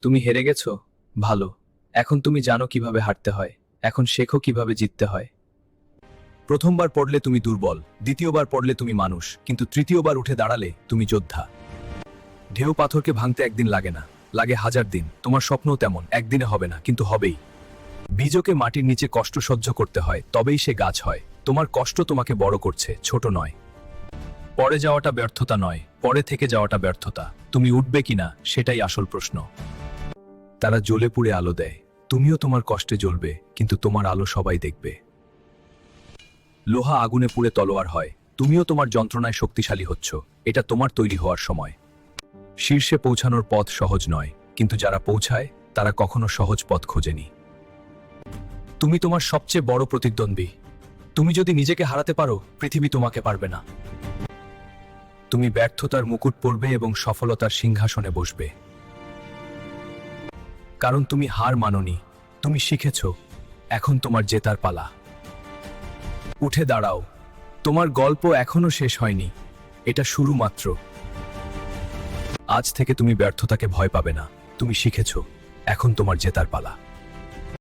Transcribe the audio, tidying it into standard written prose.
তুমি হেরে গেছো? ভালো। এখন তুমি জানো কিভাবে হারতে হয়। এখন শেখো কিভাবে জিততে হয়। প্রথমবার পড়লে তুমি দুর্বল, দ্বিতীয়বার পড়লে তুমি মানুষ, কিন্তু তৃতীয়বার উঠে দাঁড়ালে তুমি যোদ্ধা। ঢেউ পাথরকে ভাঙতে একদিন লাগে না, লাগে 1000 দিন। তোমার স্বপ্নও তেমন, একদিনে হবে না, কিন্তু হবেই। বীজকে মাটির নিচে কষ্ট সহ্য করতে হয়, তবেই সে গাছ হয়। তোমার কষ্ট তোমাকে বড় করছে, ছোট নয়। পড়ে যাওয়াটা ব্যর্থতা নয়, পড়ে থেকে যাওয়াটা ব্যর্থতা। তুমি উঠবে কিনা সেটাই আসল প্রশ্ন। তারা জ্বলে পুড়ে আলো দেয়, তুমিও তোমার কষ্টে জ্বলবে, কিন্তু তোমার আলো সবাই দেখবে। লোহা আগুনে পুড়ে তলোয়ার হয়, তুমিও তোমার যন্ত্রণায় শক্তিশালী হচ্ছ। এটা তোমার তৈরি হওয়ার সময়। শীর্ষে পৌঁছানোর পথ সহজ নয়, কিন্তু যারা পৌঁছায় তারা কখনো সহজ পথ খোঁজেনি। তুমি তোমার সবচেয়ে বড় প্রতিদ্বন্দ্বী। তুমি যদি নিজেকে হারাতে পারো, পৃথিবী তোমাকে পারবে না। তুমি ব্যর্থতার মুকুট পরবে এবং সফলতার সিংহাসনে বসবে। কারণ তুমি হার মানোনি, তুমি শিখেছ। এখন তোমার জেতার পালা। উঠে দাঁড়াও, তোমার গল্প এখনো শেষ হয়নি, এটা শুরু মাত্র। আজ থেকে তুমি ব্যর্থতাকে ভয় পাবে না, তুমি শিখেছ। এখন তোমার জেতার পালা।